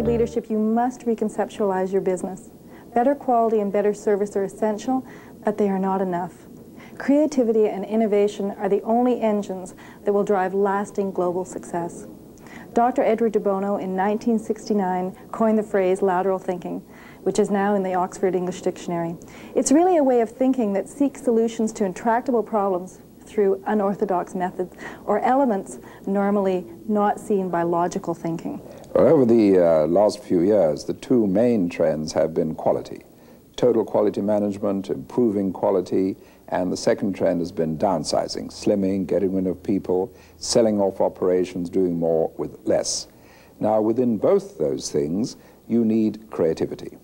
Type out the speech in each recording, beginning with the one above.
leadership, you must reconceptualize your business. Better quality and better service are essential, but they are not enough. Creativity and innovation are the only engines that will drive lasting global success. Dr. Edward de Bono in 1969 coined the phrase lateral thinking, which is now in the Oxford English Dictionary. It's really a way of thinking that seeks solutions to intractable problems through unorthodox methods or elements normally not seen by logical thinking. Well, over the last few years, the two main trends have been quality. Total quality management, improving quality, and the second trend has been downsizing, slimming, getting rid of people, selling off operations, doing more with less. Now, within both those things, you need creativity.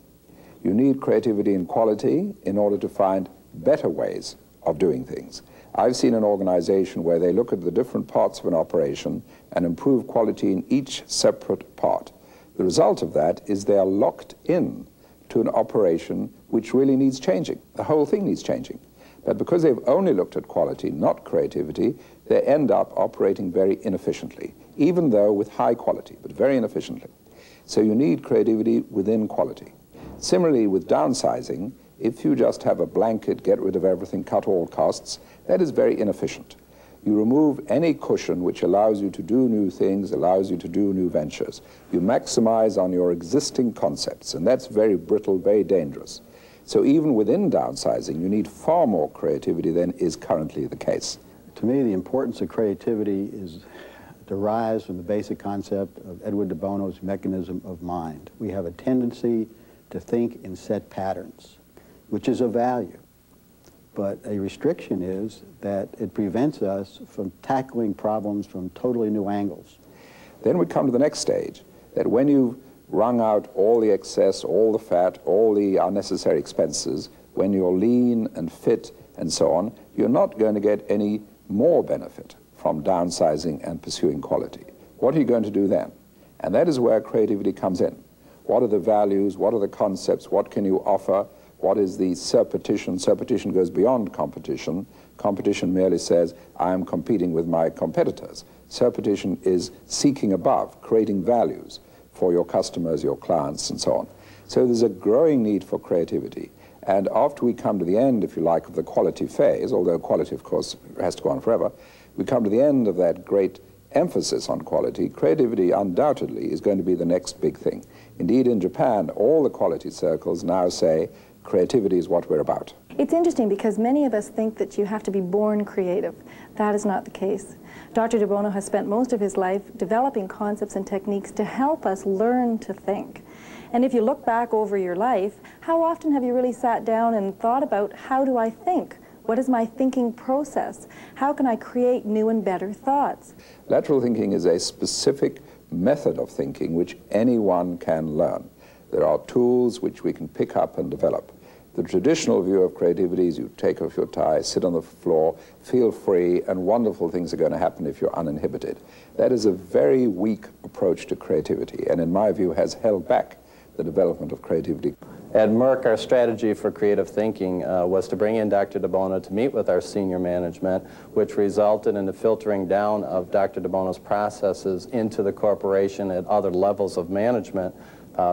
You need creativity in quality in order to find better ways of doing things. I've seen an organization where they look at the different parts of an operation and improve quality in each separate part. The result of that is they are locked in to an operation which really needs changing. The whole thing needs changing. But because they've only looked at quality, not creativity, they end up operating very inefficiently, even though with high quality, but very inefficiently. So you need creativity within quality. Similarly, with downsizing, if you just have a blanket, get rid of everything, cut all costs, that is very inefficient. You remove any cushion which allows you to do new things, allows you to do new ventures. You maximize on your existing concepts, and that's very brittle, very dangerous. So even within downsizing, you need far more creativity than is currently the case. To me, the importance of creativity derives from the basic concept of Edward de Bono's mechanism of mind. We have a tendency to think in set patterns, which is of value. But a restriction is that it prevents us from tackling problems from totally new angles. Then we come to the next stage, that when you've wrung out all the excess, all the fat, all the unnecessary expenses, when you're lean and fit and so on, you're not going to get any more benefit from downsizing and pursuing quality. What are you going to do then? And that is where creativity comes in. What are the values? What are the concepts? What can you offer? What is the surpetition? Surpetition goes beyond competition. Competition merely says, I am competing with my competitors. Surpetition is seeking above, creating values for your customers, your clients, and so on. So there's a growing need for creativity. And after we come to the end, if you like, of the quality phase, although quality, of course, has to go on forever, we come to the end of that great emphasis on quality. Creativity undoubtedly is going to be the next big thing. Indeed, in Japan, all the quality circles now say creativity is what we're about. It's interesting because many of us think that you have to be born creative. That is not the case. Dr. de Bono has spent most of his life developing concepts and techniques to help us learn to think. And if you look back over your life, how often have you really sat down and thought about, how do I think? What is my thinking process? How can I create new and better thoughts? Lateral thinking is a specific method of thinking which anyone can learn. There are tools which we can pick up and develop. The traditional view of creativity is you take off your tie, sit on the floor, feel free, and wonderful things are going to happen if you're uninhibited. That is a very weak approach to creativity, and in my view has held back the development of creativity. At Merck, our strategy for creative thinking was to bring in Dr. de Bono to meet with our senior management, which resulted in the filtering down of Dr. de Bono's processes into the corporation at other levels of management,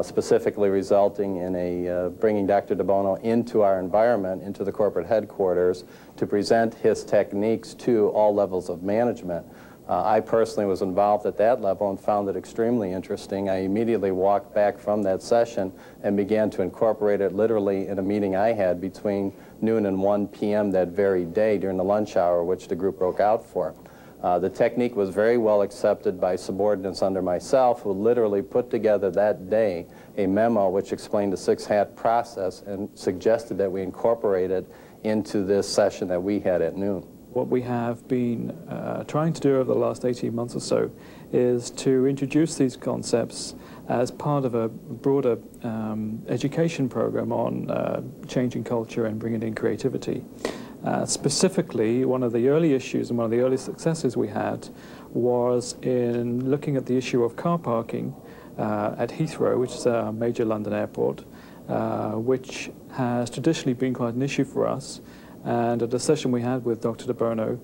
specifically resulting in bringing Dr. de Bono into our environment, into the corporate headquarters, to present his techniques to all levels of management. I personally was involved at that level and found it extremely interesting. I immediately walked back from that session and began to incorporate it literally in a meeting I had between noon and 1 p.m. that very day during the lunch hour, which the group broke out for. The technique was very well accepted by subordinates under myself, who literally put together that day a memo which explained the six-hat process and suggested that we incorporate it into this session that we had at noon. What we have been trying to do over the last 18 months or so is to introduce these concepts as part of a broader education program on changing culture and bringing in creativity. Specifically, one of the early issues and one of the early successes we had was in looking at the issue of car parking at Heathrow, which is a major London airport, which has traditionally been quite an issue for us. And at a session we had with Dr. de Bono,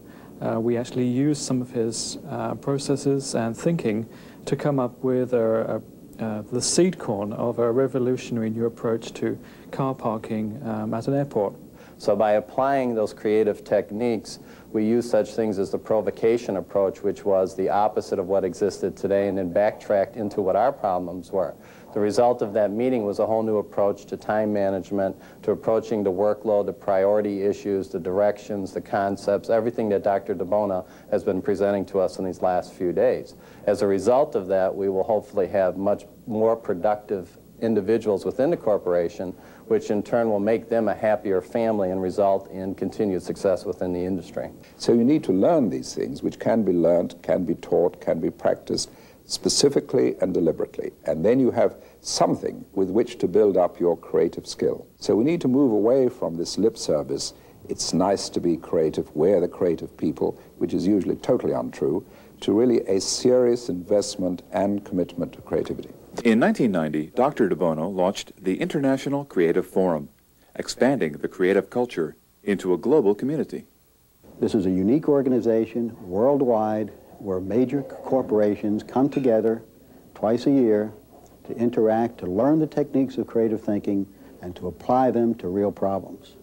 we actually used some of his processes and thinking to come up with a the seed corn of a revolutionary new approach to car parking at an airport. So by applying those creative techniques, we use such things as the provocation approach, which was the opposite of what existed today, and then backtracked into what our problems were. The result of that meeting was a whole new approach to time management, to approaching the workload, the priority issues, the directions, the concepts, everything that Dr. DeBono has been presenting to us in these last few days. As a result of that, we will hopefully have much more productive individuals within the corporation, which in turn will make them a happier family and result in continued success within the industry. So you need to learn these things, which can be learned, can be taught, can be practiced specifically and deliberately. And then you have something with which to build up your creative skill. So we need to move away from this lip service, it's nice to be creative, we're the creative people, which is usually totally untrue, to really a serious investment and commitment to creativity. In 1990, Dr. DeBono launched the International Creative Forum, expanding the creative culture into a global community. This is a unique organization worldwide where major corporations come together twice a year to interact, to learn the techniques of creative thinking, and to apply them to real problems.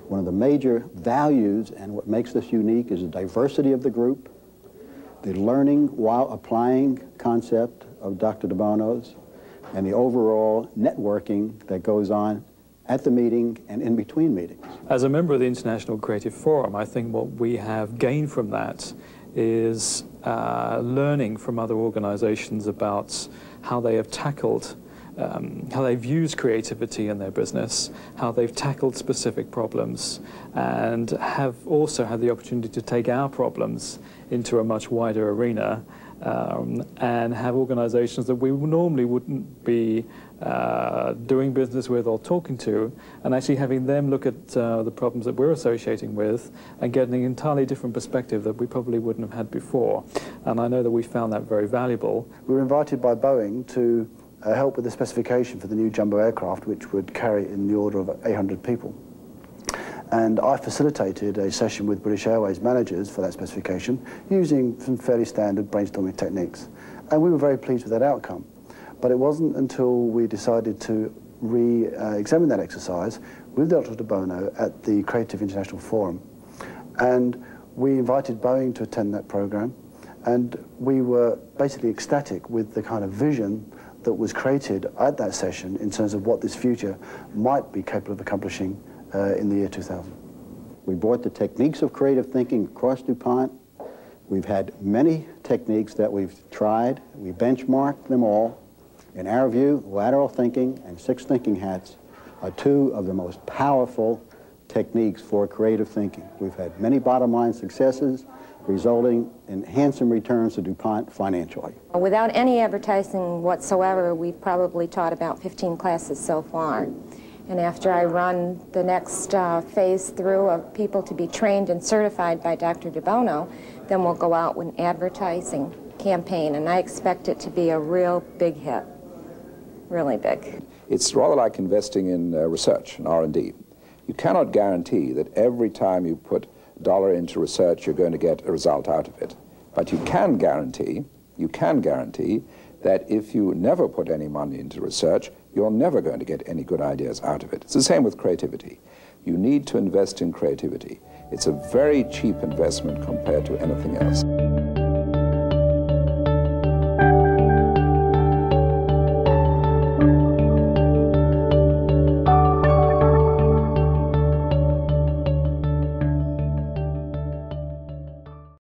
One of the major values and what makes this unique is the diversity of the group, the learning while applying concept of Dr. DeBono's, and the overall networking that goes on at the meeting and in between meetings. As a member of the International Creative Forum, I think what we have gained from that is learning from other organizations about how they have tackled, how they've used creativity in their business, how they've tackled specific problems, and have also had the opportunity to take our problems into a much wider arena and have organizations that we normally wouldn't be doing business with or talking to, and actually having them look at the problems that we're associating with and getting an entirely different perspective that we probably wouldn't have had before. And I know that we found that very valuable. We were invited by Boeing to help with the specification for the new jumbo aircraft, which would carry in the order of 800 people. And I facilitated a session with British Airways managers for that specification using some fairly standard brainstorming techniques. And we were very pleased with that outcome. But it wasn't until we decided to re-examine that exercise with Dr. DeBono at the Creative International Forum. And we invited Boeing to attend that program, and we were basically ecstatic with the kind of vision that was created at that session in terms of what this future might be capable of accomplishing in the year 2000. We brought the techniques of creative thinking across DuPont. We've had many techniques that we've tried. We benchmarked them all. In our view, lateral thinking and six thinking hats are two of the most powerful techniques for creative thinking. We've had many bottom line successes, resulting in handsome returns to DuPont financially. Without any advertising whatsoever, we've probably taught about 15 classes so far. And after I run the next phase through of people to be trained and certified by Dr. DeBono, then we'll go out with an advertising campaign, and I expect it to be a real big hit, really big. It's rather like investing in research and R&D. You cannot guarantee that every time you put a dollar into research you're going to get a result out of it. But you can guarantee that if you never put any money into research, you're never going to get any good ideas out of it. It's the same with creativity. You need to invest in creativity. It's a very cheap investment compared to anything else.